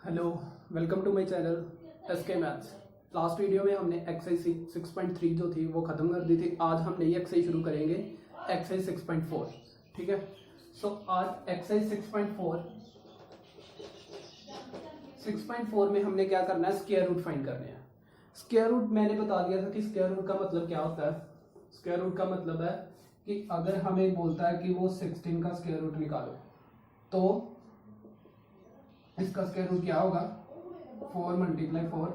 Hello, welcome to my channel SK maths. Last video में हमने exercise 6.3 जो थी वो ख़त्म कर दी थी। आज हम नई एक्सरसाइज शुरू करेंगे, एक्सरसाइज 6.4। ठीक है, सो आज एक्सरसाइज 6.4 में हमने क्या करना है, स्क्वायर रूट फाइंड करने हैं। स्क्वायर रूट मैंने बता दिया था कि स्क्वायर रूट का मतलब क्या होता है। स्क्वायर रूट का मतलब है कि अगर हमें बोलता है कि वो 16 का स्क्वायर रूट निकालो तो इसका स्क्वायर रूट क्या होगा, 4 × 4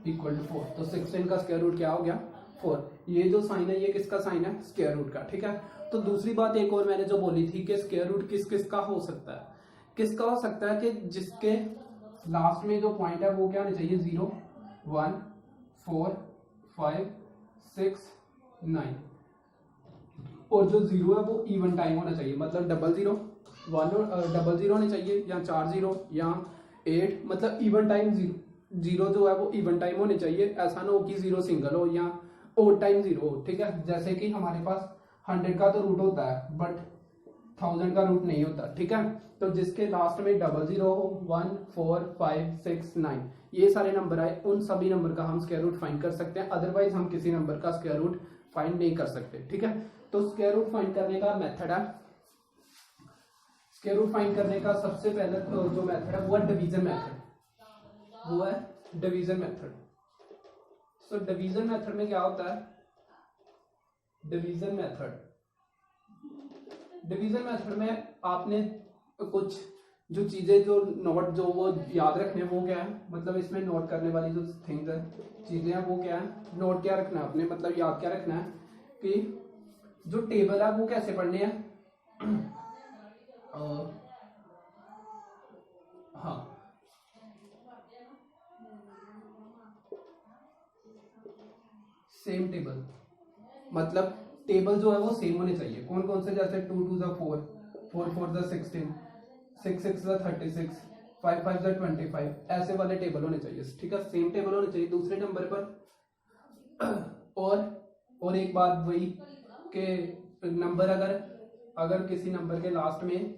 = 4। तो 16 का स्क्वायर रूट क्या हो गया, 4। ये जो साइन है ये किसका साइन है, स्क्वायर रूट का। ठीक है, तो दूसरी बात एक और मैंने जो बोली थी कि स्क्वायर रूट किस किस का हो सकता है। किसका हो सकता है कि जिसके लास्ट में जो पॉइंट है वो क्या होना चाहिए, 0, 1, 4, 5, 6, 9, और जो 0 है वो इवन टाइम होना चाहिए, मतलब 00, 1 होने चाहिए, या 4 0 या 8, मतलब इवन टाइम 0 जो है वो इवन टाइम होने चाहिए। ऐसा ना हो कि 0 सिंगल हो या ओड टाइम 0 हो। ठीक है, जैसे कि हमारे पास 100 का तो रूट होता है बट 1000 का रूट नहीं होता। ठीक है, तो जिसके लास्ट में 00 हो, 1, 4, 5, 6, 9 ये सारे नंबर आए, उन सभी नंबर का हम स्क्वायर रूट फाइंड कर सकते हैं। अदरवाइज हम किसी नंबर का स्क्वायर रूट फाइंड नहीं कर सकते। ठीक है, तो स्क्वायर रूट फाइंड करने का मेथड है, स्क्वायर रूट फाइंड करने का सबसे पहले जो मेथड है वो है डिवीजन मेथड। वो है division method. So division method में क्या होता है, डिवीजन मेथड में आपने कुछ जो चीजें जो नोट जो वो याद रखने वो क्या है, मतलब इसमें नोट करने वाली जो थिंग्स है, चीजें हैं वो क्या है, नोट क्या रखना है आपने, मतलब याद क्या रखना है कि जो टेबल है वो कैसे पढ़ने हैं। हाँ, सेम टेबल, मतलब टेबल जो है वो सेम होने चाहिए। कौन कौन से, जैसे 2 2 4, 4 4 16, 6 6 36, 5 5 25, ऐसे वाले टेबल होने चाहिए। ठीक है, सेम टेबल होने चाहिए दूसरे नंबर पर। और एक बात वही कि नंबर अगर किसी नंबर के लास्ट में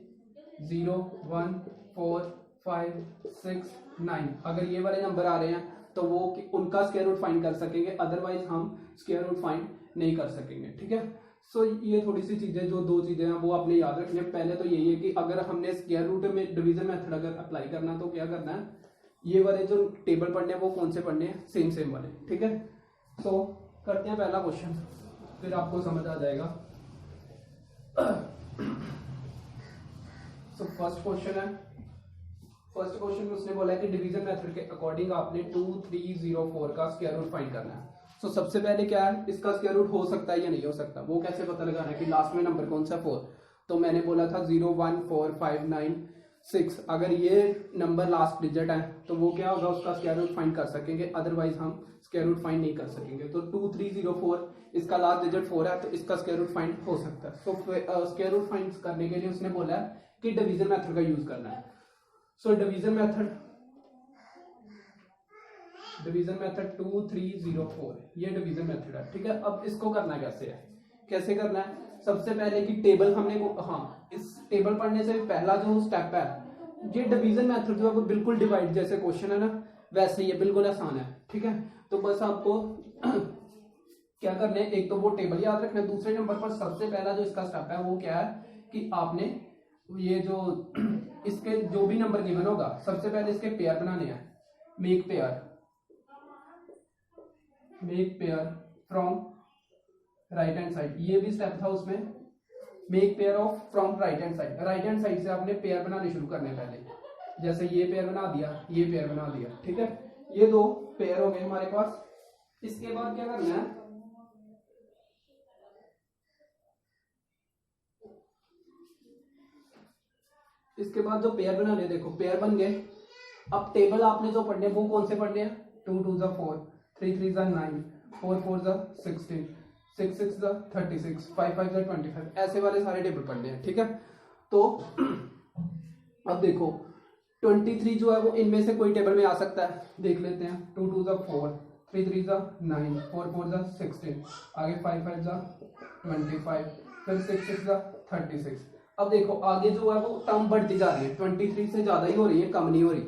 0, 1, 4, 5, 6, 9 अगर ये वाले नंबर आ रहे हैं तो वो उनका स्क्वायर रूट फाइंड कर सकेंगे, अदरवाइज हम स्क्वायर रूट फाइंड नहीं कर सकेंगे। ठीक है, सो ये थोड़ी सी चीजें, जो दो चीजें हैं वो आपने याद रखनी है। पहले तो यही है कि अगर हमने स्क्वायर रूट में डिवीजन मेथड अगर अप्लाई करना तो क्या करना है, ये वाले जो टेबल पढ़ने हैं वो कौन से पढ़ने हैं, सेम वाले। ठीक है, सो करते हैं पहला क्वेश्चन, फिर आपको समझ आ जाएगा। सो फर्स्ट क्वेश्चन में उसने बोला है कि डिवीजन मेथड के अकॉर्डिंग आपने 2304 का स्क्वायर रूट फाइंड करना है। सो सबसे पहले क्या है, इसका स्क्वायर रूट हो सकता है या नहीं हो सकता, वो कैसे पता लगाना है कि लास्ट में नंबर कौन सा 4। तो मैंने बोला था 0, 1, 4, 5, 9, 6, अगर ये नंबर लास्ट डिजिट है तो वो क्या होगा, उसका स्क्वायर रूट फाइंड कर सकेंगे, अदरवाइज हम स्क्वायर रूट फाइंड नहीं कर सकेंगे। तो 2304 इसका लास्ट डिजिट 4 है तो इसका स्क्वायर रूट फाइंड हो सकता है। सो स्क्वायर रूट फाइंड करने के लिए उसने बोला है कि डिवीजन मेथड का यूज करना है। सो डिवीजन मेथड 2304 ये डिवीजन मेथड है। ठीक है, अब इसको करना कैसे करना है, सबसे पहले कि टेबल हमने इस टेबल पढ़ने से पहला जो स्टेप है, ये डिवीजन मेथड जो है वो बिल्कुल डिवाइड जैसे क्वेश्चन है ना वैसे ही है, बिल्कुल आसान है। ठीक है, तो बस आपको क्या करना है, एक तो वो टेबल याद रखना है, दूसरे नंबर पर सबसे पहला जो इसका स्टेप है वो क्या है कि आपने ये जो इसके जो भी नंबर गिवन होगा सबसे पहले इसके पेयर बनाने हैं। Make pair from right hand side, ये भी स्टेप था उसमें, make pair of from right hand side से आपने पेयर बनाने शुरू करने पहले, जैसे ये पेयर बना दिया, ये पेयर बना दिया। ठीक है, ये दो पेयर हो गए हमारे पास। इसके बाद क्या करना है, इसके बाद जो पेयर बना ले, देखो पेयर बन गए। अब टेबल आपने जो पढ़ने वो कौन से पढ़ने हैं, 2 2 4, 3 3 9, 4 4 16, 6 6 36, 5 5 25, ऐसे वाले सारे टेबल पढ़ने हैं। ठीक है, तो अब देखो 23 जो है वो इनमें से कोई टेबल में आ सकता है, देख लेते हैं। 2 2 4, 3 3 9, 4 4 16, आगे 5 5 25, फिर 6 6 36। अब देखो आगे जो है वो टर्म बढ़ती जा रही है, 23 से ज्यादा ही हो रही है, कम नहीं हो रही।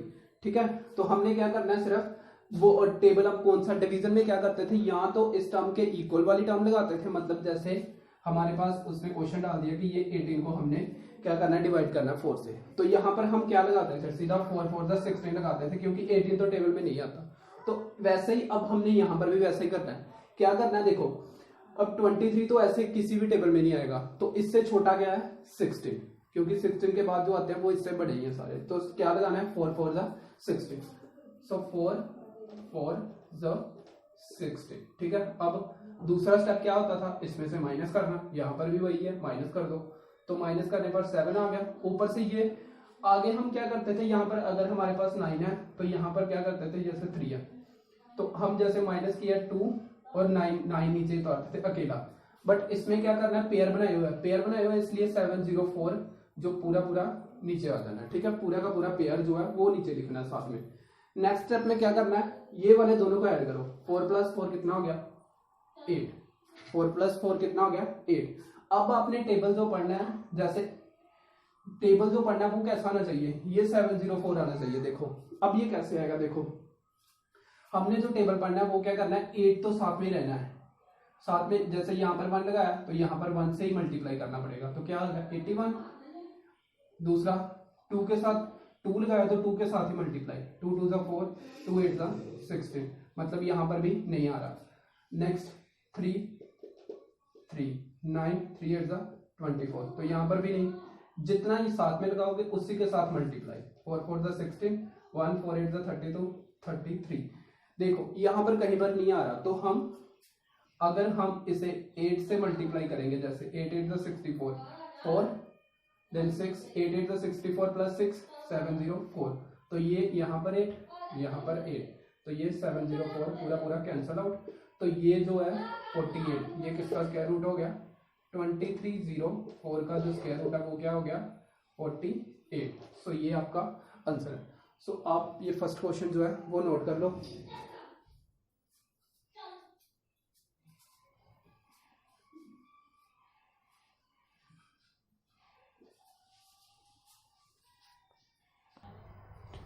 ठीक है। तो हमने क्या करना है, सिर्फ वो टेबल अब कौन सा डिवीजन में क्या करते थे, या तो इस टर्म के इक्वल वाली टर्म लगाते थे, मतलब जैसे हमारे पास उसने क्वेश्चन डाल दिया कि ये 18 को हमने क्या करना है, डिवाइड करना है 4 से, तो यहाँ पर हम क्या लगाते थे, सीधा 4 4 16 लगाते थे, क्योंकि 18 तो टेबल में नहीं आता। तो वैसे ही अब हमने यहाँ पर भी वैसे ही करना है। क्या करना है, देखो अब 23 तो ऐसे किसी भी टेबल में नहीं आएगा, तो इससे छोटा क्या है 16, क्योंकि 16 के बाद जो आते हैं वो इससे बड़े ही हैं सारे। तो क्या लगाना है, 4 4 16, सो 4 4 16, ठीक है। अब दूसरा स्टेप क्या होता था, इसमें से माइनस करना, यहाँ पर भी वही है, माइनस कर दो, तो माइनस करने पर 7 आ गया। ऊपर से ये आगे हम क्या करते थे, यहाँ पर अगर हमारे पास 9 है तो यहाँ पर क्या करते थे, जैसे 3 है तो हम जैसे माइनस किया 2 और 9 नीचे उतारते थे अकेला। बट इसमें क्या करना है, पेयर बनाए हुए है, पेयर बनाए हुए है, इसलिए 704 जो पूरा पूरा नीचे आ जाना है, ठीक है। पूरा का पूरा पेयर जो है वो नीचे लिखना है साथ में। नेक्स्ट स्टेप में क्या करना है, ये वाले दोनों को ऐड करो, 4 + 4 कितना हो गया 8, 4 + 4 कितना हो गया 8। अब आपने टेबल जो पढ़ना है, जैसे टेबल जो पढ़ना है वो कैसा आना चाहिए, ये 704 आना चाहिए। देखो अब ये कैसे आएगा, देखो हमने जो टेबल पढ़ना है वो क्या करना है, 8 तो साथ में रहना है, साथ में जैसे यहाँ पर 1 लगाया तो यहाँ पर 1 से ही मल्टीप्लाई करना पड़ेगा, तो क्या होगा 81। दूसरा 2 के साथ 2 लगाया तो 2 के साथ ही मल्टीप्लाई, 2 2 4 2 8 16, मतलब यहाँ पर भी नहीं आ रहा। नेक्स्ट 3 3 9 3 8 24, तो यहाँ पर भी नहीं, जितना ही साथ में लगाओगे उसी के साथ मल्टीप्लाई, 4 4 16 1 4 8 32 33। देखो यहाँ पर कहीं पर नहीं आ रहा, तो हम अगर हम इसे 8 से मल्टीप्लाई करेंगे, जैसे 8 8 64 4 देन 6 8 8 64 + 6 704, तो ये यहाँ पर 8 यहाँ पर 8, तो ये 704 पूरा पूरा कैंसल आउट। तो ये जो है 48, ये किसका स्क्वायर रूट हो गया, 2304 का जो स्क्वायर रूट है वो क्या हो गया 48। सो ये आपका आंसर है। सो आप ये फर्स्ट क्वेश्चन जो है वो नोट कर लो।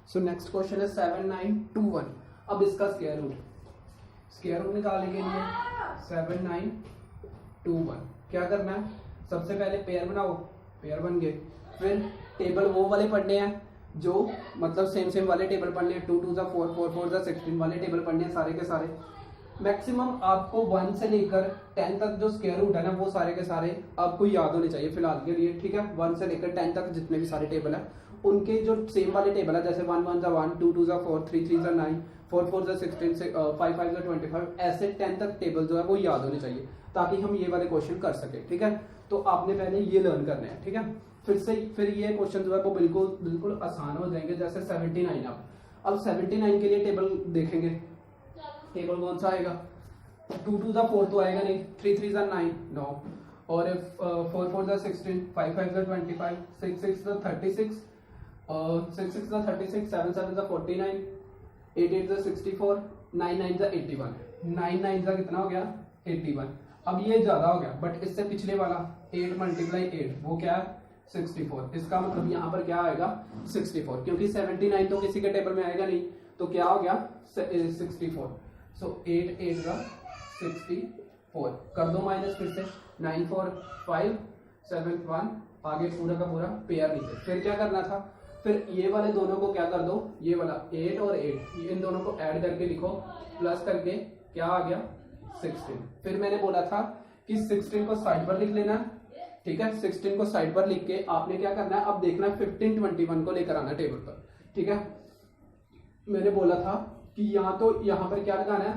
सो नेक्स्ट क्वेश्चन है 7921। अब इसका स्क्वायर रूट निकालने के लिए 7921 क्या करना है, सबसे पहले पेयर बनाओ, पेयर बन गए, फिर टेबल वो वाले पढ़ने हैं जो मतलब सेम वाले टेबल पढ़ने हैं, 2 2 4 4 4 16 वाले टेबल पढ़ने हैं सारे के सारे। मैक्सिमम आपको 1 से लेकर 10 तक जो स्क्वायर रूट है ना वो सारे के सारे आपको याद होने चाहिए फिलहाल के लिए, ठीक है। 1 से लेकर 10 तक जितने भी सारे टेबल है उनके जो सेम वाले टेबल है, जैसे 1 1 1 2 2 4 3 3 9 4 4 16 5 5 25, ऐसे 10 तक टेबल जो है वो याद होने चाहिए ताकि हम ये वाले क्वेश्चन कर सके, ठीक है। तो आपने पहले ये लर्न करने हैं, ठीक है। फिर ये क्वेश्चन जो है वो बिल्कुल आसान हो जाएंगे। जैसे 79 अब 79 के लिए टेबल देखेंगे, टेबल कौन सा आएगा, 2 2 4 तो आएगा नहीं, 3 3 9 नो, और 4 4 16 5 5 25 6 6 36 6 6 36 7 7 49 8 8 64 9 9 81 9 9 कितना हो गया 81। अब ये ज्यादा हो गया, बट इससे पिछले वाला 8 × 8 वो क्या है 64, इसका मतलब यहाँ पर क्या आएगा 64, क्योंकि 79 तो किसी के टेबल में आएगा नहीं, तो क्या हो गया 64। सो 8 8 64 कर दो माइनस, फिर से 9 4 5 7 1 आगे पूरा का पूरा पेयर नीचे। फिर क्या करना था, फिर ये वाले दोनों को क्या कर दो, ये वाला 8 और 8 इन दोनों को ऐड करके लिखो, प्लस करके क्या आ गया 16। फिर मैंने बोला था कि 16 को साइड पर लिख लेना, ठीक है। 16 को साइड पर लिख के आपने क्या करना है, अब देखना 15 21 को लेकर आना टेबल पर, ठीक है। मैंने बोला था कि यहाँ तो यहाँ पर क्या लगाना है,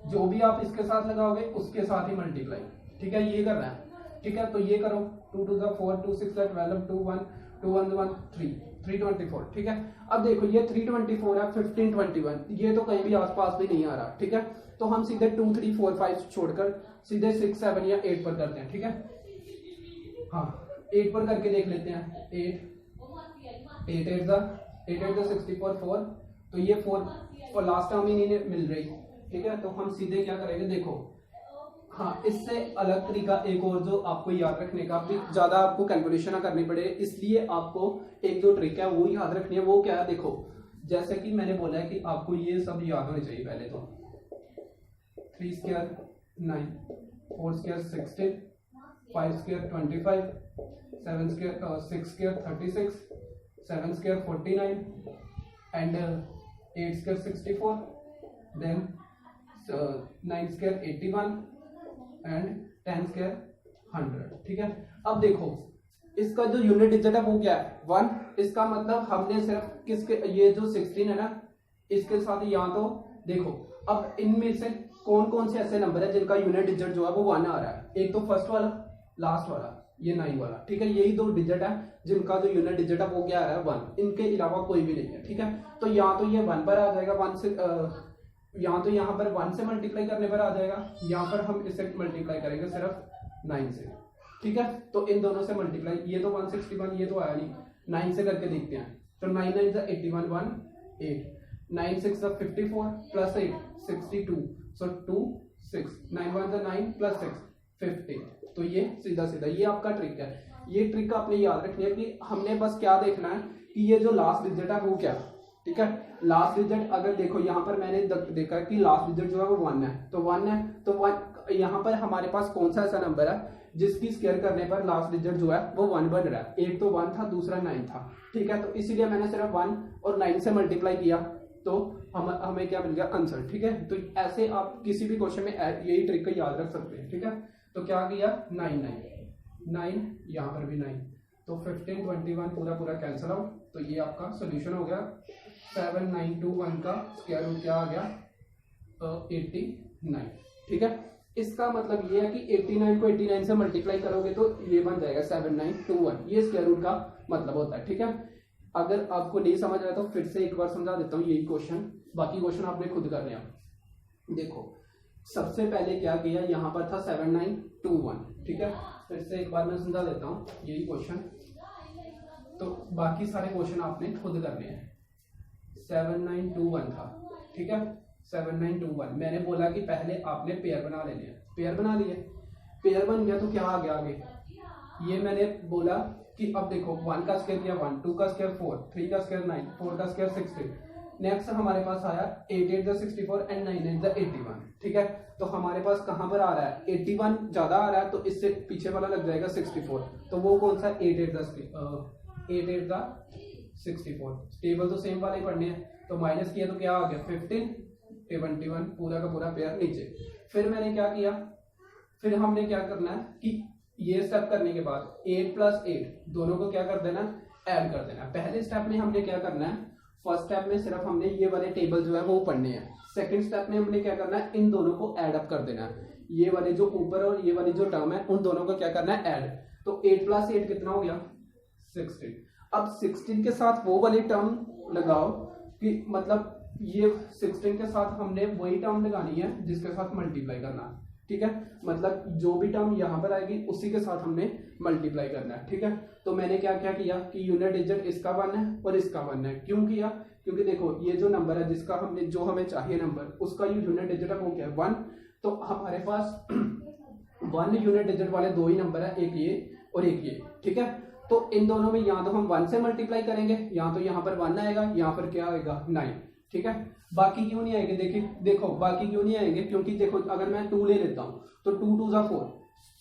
जो भी आप इसके साथ लगाओगे उसके साथ ही मल्टीप्लाई, ठीक है, ये करना है, ठीक है। तो ये करो 2 2 4 2 6 12 2 1 2 1 1 3 324, ठीक है। अब देखो ये 324 है, 15 21 ये तो कहीं भी आसपास भी नहीं आ रहा, ठीक है। तो हम सीधे 2 3 4 5 छोड़कर सीधे 6 7 या 8 पर करते हैं, ठीक है। हाँ 8 पर करके देख लेते हैं, 8 8 8 64 4, तो ये 4 और लास्ट टर्म ही नहीं मिल रही, ठीक है। तो हम सीधे क्या करेंगे, देखो हाँ इससे अलग तरीका एक और जो आपको याद रखने का, ज्यादा आपको कैलकुलेशन ना करनी पड़े, इसलिए आपको एक जो ट्रिक है वो याद रखनी है। वो क्या है, देखो जैसे कि मैंने बोला है कि आपको ये सब याद होने चाहिए पहले तो 3 square 9, 4 square 16, 5 square 25, 7 square 6 square 36, 7 square 49 and 8 square 64, then 9 square 81 and 10 square 100। ठीक है, अब देखो इसका जो यूनिट डिजिट है वो क्या है 1। इसका मतलब हमने सिर्फ किसके, ये जो 16 है ना इसके साथ यहाँ तो देखो अब इनमें से कौन कौन से ऐसे नंबर है जिनका यूनिट डिजिट जो है वो 1 आ रहा है। एक तो फर्स्ट वाला, लास्ट वाला, ये 9 वाला। ठीक है, यही दो डिजिट है जिनका जो यूनिट डिजिट है वो क्या आ रहा है 1, इनके अलावा कोई भी नहीं है। ठीक है, तो यहाँ तो ये 1 पर आ जाएगा, 1 से यहाँ तो यहाँ पर 1 से मल्टीप्लाई करने पर आ जाएगा, यहाँ पर हम इसे मल्टीप्लाई करेंगे सिर्फ 9 से। ठीक है, तो इन दोनों से मल्टीप्लाई, ये तो 161, ये तो आया नहीं, 9 से करके देखते हैं। तो 9 9 = 81, 1 8, 9 6 = 54 प्लस 8 62, सो 2 6, 9 1 = 9 प्लस 6 15। तो ये सीधा सीधा ये आपका ट्रिक है। ये ट्रिक आपने याद रखनी है कि हमने बस क्या देखना है कि ये जो लास्ट डिजिट है वो क्या। ठीक है, लास्ट डिजिट अगर देखो यहाँ पर मैंने देखा कि लास्ट डिजिट जो है वो 1 है, तो 1 है, तो 1 यहाँ पर हमारे पास कौन सा ऐसा नंबर है जिसकी स्क्वायर करने पर लास्ट डिजिट जो है वो 1 बन रहा है। एक तो 1 था, दूसरा 9 था। ठीक है, तो इसीलिए मैंने सिर्फ 1 और 9 से मल्टीप्लाई किया तो हमें क्या मिल गया आंसर। ठीक है, तो ऐसे आप किसी भी क्वेश्चन में यही ट्रिक को याद रख सकते हैं। ठीक है, तो क्या किया 9 9 यहाँ पर भी 9, तो 15 21 पूरा पूरा कैंसिल आउट। तो ये आपका सोल्यूशन हो गया। 7921 का स्क्वायर रूट क्या आ गया 89। ठीक है, इसका मतलब ये है कि 89 को 89 से मल्टीप्लाई करोगे तो ये बन जाएगा 7921। ये स्क्वायर रूट का मतलब होता है। ठीक है, अगर आपको नहीं समझ आया तो फिर से एक बार समझा देता हूँ यही क्वेश्चन, बाकी क्वेश्चन आपने खुद कर लिया। देखो सबसे पहले क्या किया, यहाँ पर था 7921। ठीक है, फिर से एक बार मैं समझा देता हूँ यही क्वेश्चन, तो बाकी सारे क्वेश्चन आपने खुद करने हैं। 7921 था। ठीक है, 7921 मैंने बोला कि पहले आपने पेयर बना लेने हैं। पेयर बना लिए, पेयर बन गया तो क्या आ गया आगे, ये मैंने बोला कि अब देखो 1 का स्क्वायर किया 1, 2 का स्क्वायर 4, 3 का स्क्वायर 9, 4 का स्क्वायर 16। नेक्स्ट हमारे पास आया 8 8 = 64 एंड 9 9 = 81। ठीक है, तो हमारे पास कहां पर आ रहा है 81 ज्यादा आ रहा है, तो इससे पीछे वाला लग जाएगा 64। तो वो कौन सा 8 8 = 64। टेबल तो सेम वाले पढ़ने हैं, तो माइनस किया तो क्या आ गया 15 21, पूरा का पूरा पेयर नीचे। फिर मैंने क्या किया, फिर हमने क्या करना है कि ये स्टेप करने के बाद 8 + 8 दोनों को क्या कर देना, ऐड कर देना। पहले स्टेप में हमने क्या करना है, फर्स्ट स्टेप में सिर्फ हमने ये वाले टेबल जो है वो पढ़ने हैं। सेकंड स्टेप में हमने क्या करना है, इन दोनों को ऐड अप कर देना है। ये वाले जो ऊपर और ये वाली जो टर्म है उन दोनों को क्या करना है, ऐड। तो 8 + 8 कितना हो गया 16। अब 16 के साथ वो वाली टर्म लगाओ कि मतलब ये 16 के साथ हमने वही टर्म लगानी है जिसके साथ मल्टीप्लाई करना है। ठीक है, मतलब जो भी टर्म यहाँ पर आएगी उसी के साथ हमने मल्टीप्लाई करना है। ठीक है, तो मैंने क्या क्या किया कि यूनिट डिजिट इसका 1 है और इसका 1 है। क्यों किया, क्योंकि देखो ये जो नंबर है जिसका हमने जो हमें चाहिए नंबर, उसका यूनिट डिजिट है वो क्या है 1। तो हमारे पास 1 यूनिट डिजिट वाले दो ही नंबर है, एक ये और एक ये। ठीक है, तो इन दोनों में यहाँ तो हम 1 से मल्टीप्लाई करेंगे, यहाँ तो यहाँ पर 1 आएगा, यहाँ पर क्या आएगा 9। ठीक है, बाकी क्यों नहीं आएंगे, देखिए देखो बाकी क्यों नहीं आएंगे, क्योंकि देखो अगर मैं 2 ले लेता हूँ तो 2 2 = 4,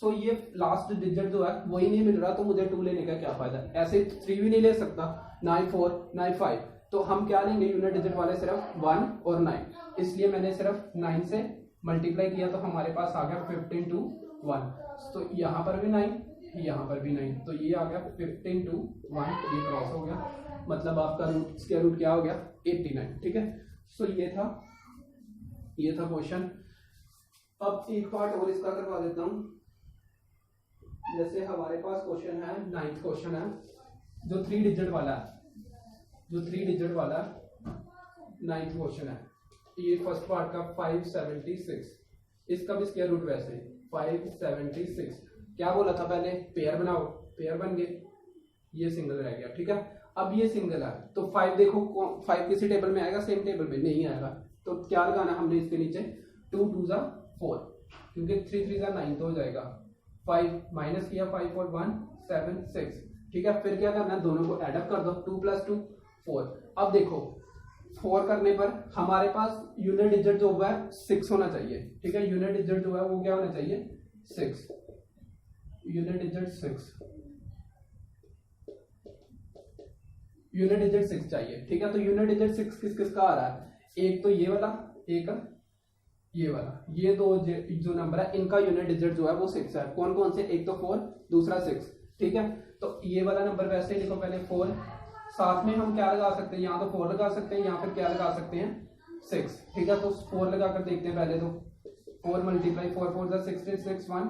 सो ये लास्ट डिजिट जो है वही नहीं मिल रहा, तो मुझे 2 लेने का क्या फायदा। ऐसे 3 भी नहीं ले सकता, ना ही 4 ना ही 5। तो हम क्या लेंगे, यूनिट डिजिट वाले सिर्फ 1 और 9, इसलिए मैंने सिर्फ 9 से मल्टीप्लाई किया तो हमारे पास आ गया 15 to 1। तो यहाँ पर भी 9, यहाँ पर भी 9, तो ये आ गया 15 to 1, ये क्रॉस हो गया, मतलब आपका स्क्वायर रूट क्या हो गया 89। ठीक है, सो ये था क्वेश्चन। अब एक पार्ट और इसका करवा देता हूं। जैसे हमारे पास क्वेश्चन है 9th क्वेश्चन है जो 3 डिजिट वाला है, 9th क्वेश्चन है। ये फर्स्ट पार्ट का 576, इसका भी स्क्वायर रूट वैसे 576। क्या बोला था पहले, पेयर बनाओ, पेयर बन गए, ये सिंगल रह गया। ठीक है, अब ये सिंगल है तो 5 देखो 5 किसी टेबल में आएगा, सेम टेबल में नहीं आएगा, तो क्या लगाना हमने इसके नीचे 2 2 = 4, क्योंकि 3 3 = 9 तो हो जाएगा। 5 माइनस किया, 5 और 1 7 6। ठीक है, फिर क्या करना है, दोनों को एड अप कर दो, 2 + 2 4। अब देखो 4 करने पर हमारे पास यूनिट डिजिट जो हुआ है 6 होना चाहिए, ठीक है। यूनिट डिजिट जो है वो क्या होना चाहिए 6, यूनिट डिजिट 6, यूनिट डिजिट 6 चाहिए, ठीक है। तो यूनिट डिजिट 6 किस किस का आ रहा है, एक तो ये वाला, एक ये वाला, ये दो जो नंबर है इनका यूनिट डिजिट जो है वो 6 है। कौन कौन से, एक तो 4, दूसरा 6, ठीक है। तो ये वाला नंबर वैसे लिखो पहले 4, साथ में हम क्या लगा सकते हैं, यहाँ तो 4 लगा सकते हैं, यहाँ पर क्या लगा सकते हैं 6, ठीक है। तो 4 लगा कर देखते हैं पहले, तो 4 मल्टीप्लाई 4 4 16 6 1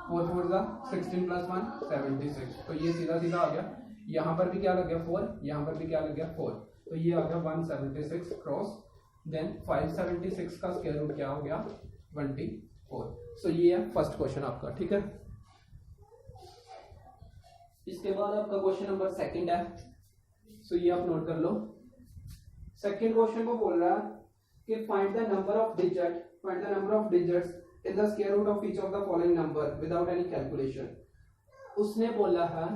4 4 16 प्लस 1 76, तो ये सीधा सीधा आ गया। यहाँ पर भी क्या लग गया 4, यहाँ पर भी क्या लग गया 4, तो ये आ गया 176 क्रॉस, देन 576 का स्क्वायर रूट क्या हो गया 24। सो ये है फर्स्ट क्वेश्चन आपका, ठीक है। इसके बाद आपका क्वेश्चन नंबर सेकंड है, सो ये आप नोट कर लो। सेकंड क्वेश्चन को बोल रहा है कि find the number of digits in the square root of each of the following number without any calculation. उसने बोला है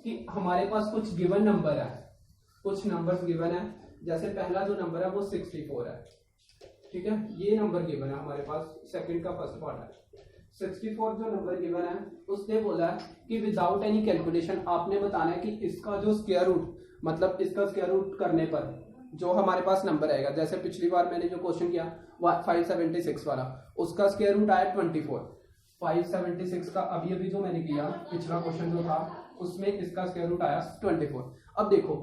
कि हमारे पास कुछ गिवन नंबर है, कुछ नंबर्स गिवन है, जैसे पहला जो नंबर है वो 64 है, ठीक है। ये नंबर गिवन है हमारे पास, सेकंड का फर्स्ट पार्ट है 64 जो नंबर गिवन है। उसने बोला कि विदाउट एनी कैलकुलेशन आपने बताना है कि इसका जो स्क्वायर रूट, मतलब इसका स्क्वायर रूट करने पर जो हमारे पास नंबर आएगा, जैसे पिछली बार मैंने जो क्वेश्चन किया 576 वाला, उसका स्क्वायर रूट आया 24। 576 का अभी अभी जो मैंने किया पिछला क्वेश्चन जो था उसमें इसका स्क्वायर रूट आया 24। अब देखो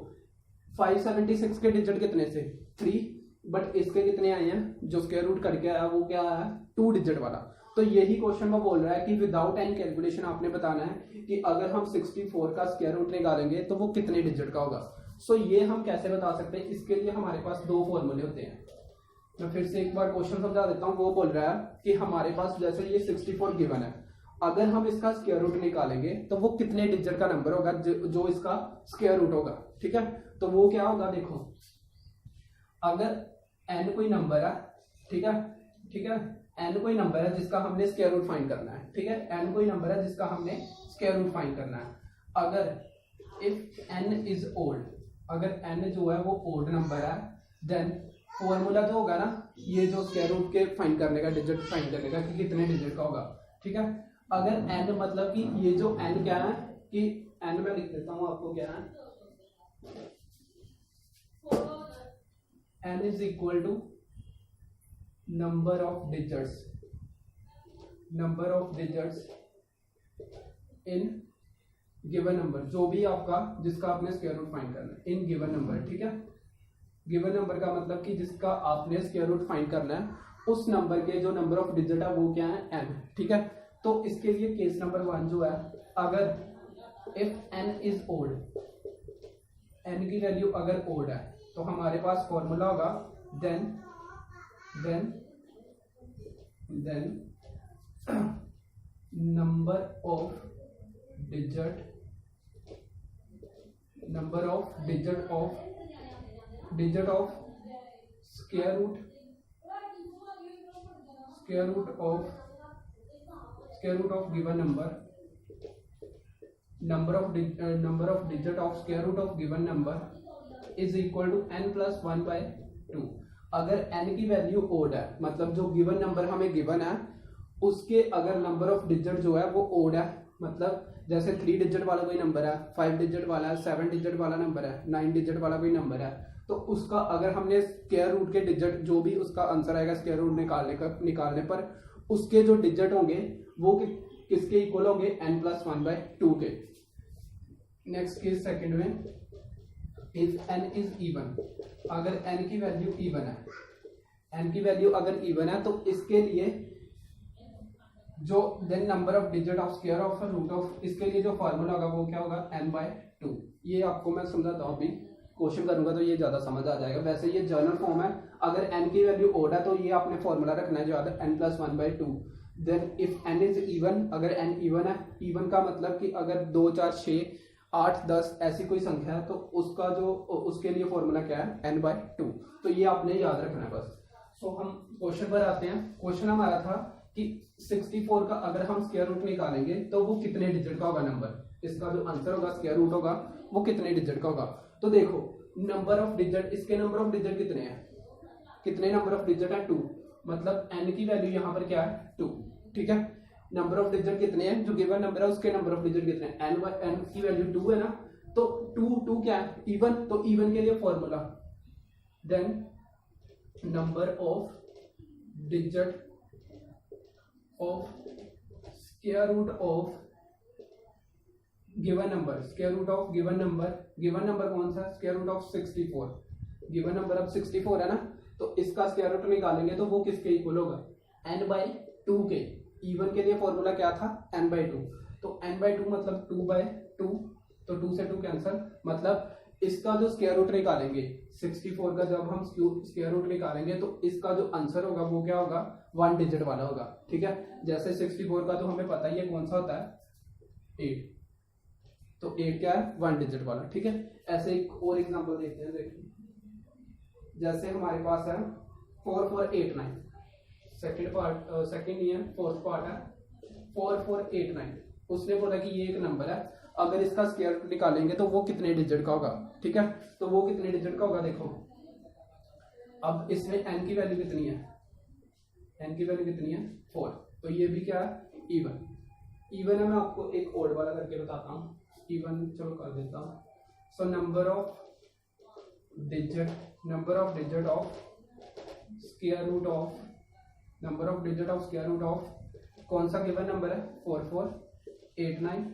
576 के डिजिट कितने से 3, बट इसके कितने आए हैं, जो स्क्वायर रूट करके आया वो क्या आया 2 डिजिट वाला। तो यही क्वेश्चन में बोल रहा है कि विदाउट एनी कैलकुलेशन आपने बताना है कि अगर हम 64 का स्क्वायर रूट निकालेंगे तो वो कितने डिजिट का होगा। सो ये हम कैसे बता सकते हैं, इसके लिए हमारे पास 2 फॉर्मूले होते हैं। मैं फिर से एक बार क्वेश्चन समझा देता हूँ। वो बोल रहा है कि हमारे पास जैसे ये 64 गिवन है, अगर हम इसका स्क्वायर रूट निकालेंगे तो वो कितने डिजिट का नंबर होगा जो इसका स्क्वायर रूट होगा, ठीक है। तो वो क्या होगा, देखो अगर n कोई नंबर है, ठीक है, ठीक है, n कोई नंबर है जिसका हमने स्क्वायर रूट फाइंड करना है, ठीक है, n कोई नंबर है जिसका हमने स्क्वायर रूट फाइंड करना है। अगर इफ n इज ओड, अगर n जो है वो ओड नंबर है, देन फॉर्मूला जो होगा ना, ये जो स्क्वायर रूट के फाइंड करने का, डिजिट फाइंड करने का कि कितने डिजिट का होगा, ठीक है। अगर n मतलब कि ये जो n क्या है कि n में लिख देता हूं आपको क्या है, n is equal to number of digits in given number, जो भी आपका जिसका आपने स्क्वायर रूट फाइंड करना है इन गिवन नंबर, ठीक है। गिवन नंबर का मतलब कि जिसका आपने स्क्वायर रूट फाइंड करना है, उस नंबर के जो नंबर ऑफ डिजिट है वो क्या है n, ठीक है। तो इसके लिए केस नंबर 1 जो है, अगर if n is odd, n की वैल्यू अगर ओड है तो हमारे पास फॉर्मूला होगा then number of digit of square root of given number of digit of square root of given number is equal to n plus 1/2। अगर n की value odd है, मतलब जो गिवन नंबर हमें गिवन है उसके अगर नंबर ऑफ डिजिट जो है वो ओड है, मतलब जैसे 3 डिजिट वाला कोई नंबर है, 5 डिजिट वाला है, 7 डिजिट वाला नंबर है, 9 डिजिट वाला कोई नंबर है, तो उसका अगर हमने स्क्वायर रूट के डिजिट, जो भी उसका आंसर आएगा स्क्वायर रूट निकालने पर उसके जो डिजिट होंगे वो किसके इक्वल होंगे, n प्लस 1/2 के। नेक्स्ट केस सेकंड में, इफ n इज इवन, अगर n की वैल्यू इवन है, n की वैल्यू अगर इवन है तो इसके लिए जो then number of digit of square of root of, इसके लिए जो फॉर्मूला होगा वो क्या होगा n/2। ये आपको मैं समझाता हूँ, अभी क्वेश्चन करूंगा तो ये ज्यादा समझ आ जाएगा। वैसे ये जर्नल फॉर्म है, अगर n की वैल्यू ओड है तो ये आपने फॉर्मूला रखना है जो आता है n plus 1/2। Then if n is even, अगर n इवन है, इवन का मतलब कि अगर 2 4 6 8 10 ऐसी कोई संख्या है तो उसका जो उसके लिए फॉर्मूला क्या है n/2। तो ये आपने याद रखना है बस। सो हम क्वेश्चन पर आते हैं। क्वेश्चन हमारा था कि 64 का अगर हम स्क्वायर रूट निकालेंगे तो वो कितने डिजिट का होगा नंबर, इसका जो आंसर होगा स्क्वायर रूट होगा वो कितने डिजिट का होगा। तो देखो नंबर ऑफ डिजिट, इसके नंबर ऑफ डिजिट कितने हैं, कितने नंबर ऑफ डिजिट है 2, मतलब n की वैल्यू यहाँ पर क्या है 2, ठीक है। नंबर ऑफ डिजिट कितने हैं, जो गिवन नंबर है उसके नंबर ऑफ डिजिट कितने हैं, n की वैल्यू 2 है ना, तो 2 क्या है इवन, तो इवन के लिए formula then number of digit of square root of given number, square root of given number कौन सा है, square root of 64, given number अब 64 है ना, तो इसका स्क्वायर रूट निकालेंगे तो वो किसके इक्वल होगा, n/2 के, इवन के लिए फॉर्मूला क्या था n/2, तो n/2 मतलब 2/2, तो 2 से 2 कैंसिल, मतलब इसका जो स्क्वायर रूट निकालेंगे 64 का, जब हम स्क्वायर रूट निकालेंगे तो इसका जो आंसर होगा वो क्या होगा, 1 डिजिट वाला होगा, ठीक है। जैसे 64 का तो हमें पता ही है कौन सा होता है 8, तो 8 क्या है 1 डिजिट वाला, ठीक है। ऐसे एक और एग्जांपल देखते हैं, देखिए जैसे हमारे पास है 4489, सेकंड नहीं है, फोर्थ पार्ट है 4489, उसने बोला कि ये एक नंबर है, अगर इसका स्क्वायर रूट निकालेंगे तो वो कितने डिजिट का होगा, ठीक है। तो वो कितने डिजिट का होगा, देखो अब इसमें n की वैल्यू कितनी है, n की वैल्यू कितनी है 4, तो ये भी क्या है इवन है। मैं आपको एक ओड वाला करके बताता हूँ, इवन चलो कर देता हूँ। So number of digit of square root of, number of digit of square root of कौन सा गिवन नंबर है 4489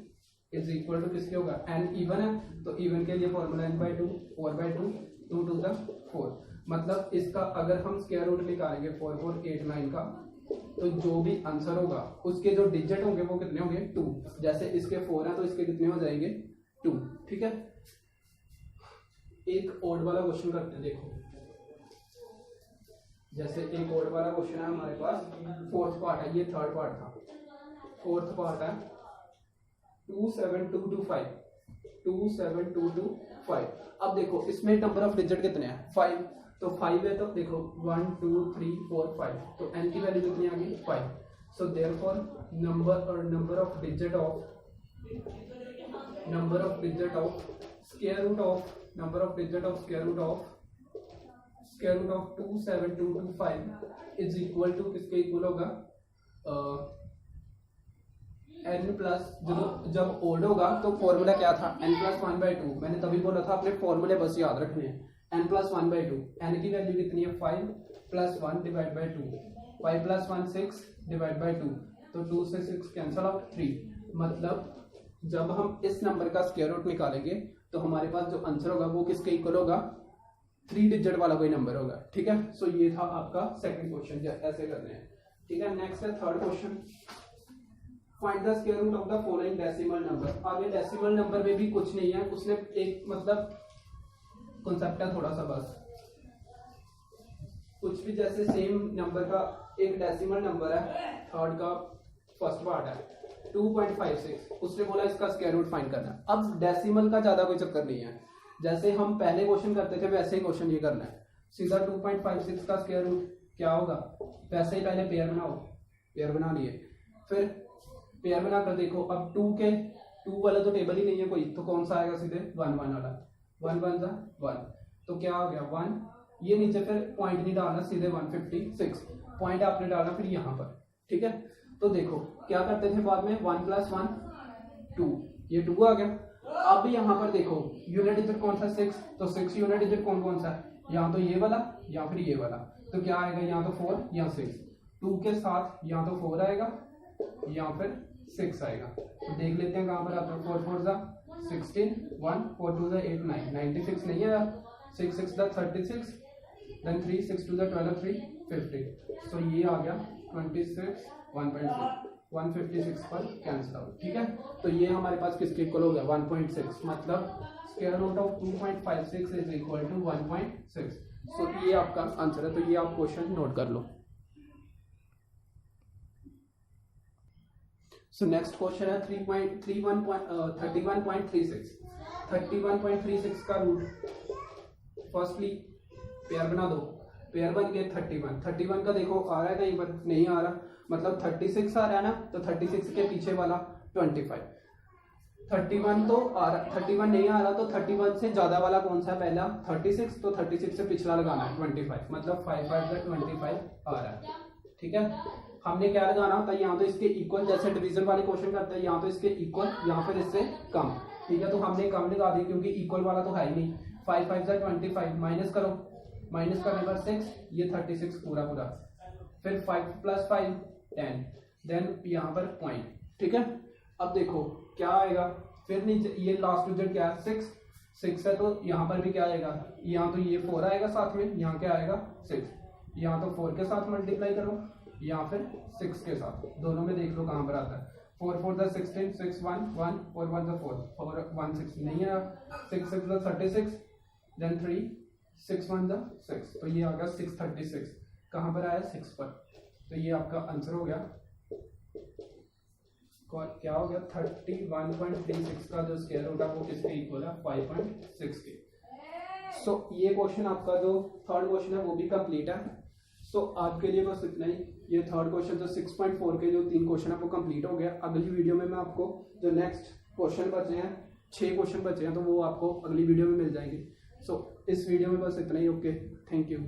इज इक्वल टू किसके होगा, n इवन है तो इवन के लिए फॉर्मूला n/2, 4/2, 2 to the 4, मतलब इसका अगर हम स्क्वायर रूट निकालेंगे 4489 का, तो जो भी आंसर होगा उसके जो डिजिट होंगे वो कितने होंगे 2, जैसे इसके 4 है तो इसके कितने हो जाएंगे 2, ठीक है। एक ओड वाला क्वेश्चन करते हैं, देखो जैसे एक ओड वाला क्वेश्चन है हमारे पास, फोर्थ पार्ट है, ये थर्ड पार्ट था, फोर्थ पार्ट है 27225, 27225। अब देखो इसमें नंबर ऑफ डिजिट कितने हैं 5, तो 5 है तो देखो 1 2 3 4 5, तो n की वैल्यू कितनी आ गई 5, so therefore number of digit of square root of square root of 27225 is equal to किसके इक्वल होगा, n प्लस, जब ओड होगा तो फॉर्मूला क्या था n+1/2, मैंने तभी बोला था अपने फॉर्मूले बस याद रखने हैं, n+1/2, n की वैल्यू कितनी है 5 + 1 डिवाइड बाई 2, 5 + 1 6 डिवाइड बाई 2, तो 2 से 6 कैंसिल आउट 3, मतलब जब हम इस नंबर का स्क्वायर रूट निकालेंगे तो हमारे पास जो आंसर होगा वो किसके इक्वल होगा, 3 डिजिट वाला कोई नंबर होगा, ठीक है। सो ये था आपका सेकंड क्वेश्चन, ऐसे करने हैं, ठीक है। नेक्स्ट है third question, find the square root of the following decimal number. अब ये डेसिमल नंबर में भी कुछ नहीं है, उसने एक मतलब कॉन्सेप्ट है थोड़ा सा बस, कुछ भी जैसे सेम नंबर का एक डेसिमल नंबर है, थर्ड का फर्स्ट पार्ट है 2.56, उसने बोला इसका स्क्वायर रूट फाइंड करना है। अब डेसिमल का ज्यादा कोई चक्कर नहीं है, जैसे हम पहले क्वेश्चन करते थे वैसे ही क्वेश्चन ये करना है, सीधा 2.56 का स्क्वायर रूट क्या होगा, वैसे ही पहले पेयर बनाओ, पेयर बना लिए, फिर पेयर बनाकर देखो, अब 2 वाला तो टेबल ही नहीं है कोई, तो कौन सा आएगा सीधे 1 1 वाला, 1 1 जा 1, तो क्या हो गया 1, ये नीचे फिर पॉइंट नहीं डालना, सीधे 156 पॉइंट आपने डालना फिर यहाँ पर, ठीक है। तो देखो क्या करते थे बाद में 1 + 1 2, ये 2 आ गया। अब यहाँ पर देखो यूनिट डिजिट कौन सा 6, तो 6 यूनिट डिजिट कौन सा है, यहाँ तो ये वाला या फिर ये वाला, तो क्या आएगा यहाँ तो 4 या 6, 2 के साथ यहाँ तो 4 आएगा या फिर 6 आएगा, तो देख लेते हैं कहाँ पर आता है, 4 4 जा 16, 1 4 2 जा 8 9, 96 नहीं है यार, 6 6 जा 36, then 3 6 2 जा 12 3 50, सो ये आ गया 26 1.6, 156 पर कैंसिल आउट, ठीक है। तो ये हमारे पास किसके इक्वल हो गया 1.6, मतलब square root of 2.56 is equal to 1.6, so ये आपका आंसर है। तो ये आप क्वेश्चन नोट कर लो। सो नेक्स्ट क्वेश्चन है 31.36 का रूट, फर्स्टली पेयर बना दो, पेयर बन गए 31 का देखो आ रहा है कहीं पर, नहीं आ रहा, मतलब 36 आ रहा है ना, तो 36 के पीछे वाला 25, 31 तो आ रहा, 31 नहीं आ रहा तो 31 से ज्यादा वाला कौन सा है पहला 36, तो 36 से पिछला लगाना है 25, मतलब 5 5 25 आ रहा है। ठीक है, हमने क्या लगाना होता है, यहाँ तो इसके इक्वल, जैसे डिवीजन वाले क्वेश्चन करते हैं, यहाँ तो इसके इक्वल, यहाँ पर इससे कम। ठीक है, तो हमने कम लगा दी क्योंकि इक्वल वाला तो है ही नहीं। 5 5 25, माइनस करो, माइनस करने पर 6, ये 36 पूरा पूरा, फिर 5 + 5 10, देन यहाँ पर पॉइंट। ठीक है, अब देखो क्या आएगा, फिर नीचे ये लास्ट डिजिट क्या है 6 है, तो यहाँ पर भी क्या आएगा, यहाँ तो ये 4 आएगा साथ में, यहाँ क्या आएगा 6, यहाँ तो 4 के साथ मल्टीप्लाई करो, यहाँ फिर 6 के साथ, दोनों में देख लो कहाँ पर आता है। 4 4 = 16, 6 1 1, 4 1 = 4, 4 1 6 नहीं आया, 6 6 = 36, देन 3 6 1 = 6, तो ये आ गया 636, कहाँ पर आया 6 पर। तो ये आपका आंसर हो गया, क्या हो गया 31.36 का जो स्क्वायर रूट है वो किसके इक्वल है 5.6 के। सो ये क्वेश्चन आपका जो थर्ड क्वेश्चन है वो भी कंप्लीट है। सो आज के लिए बस इतना ही, ये थर्ड क्वेश्चन जो 6.4 के जो 3 क्वेश्चन है वो कंप्लीट हो गया। अगली वीडियो में मैं आपको जो नेक्स्ट क्वेश्चन बचे हैं 6 क्वेश्चन बचे हैं तो वो आपको अगली वीडियो में मिल जाएंगे। सो इस वीडियो में बस इतना ही। Okay, thank you.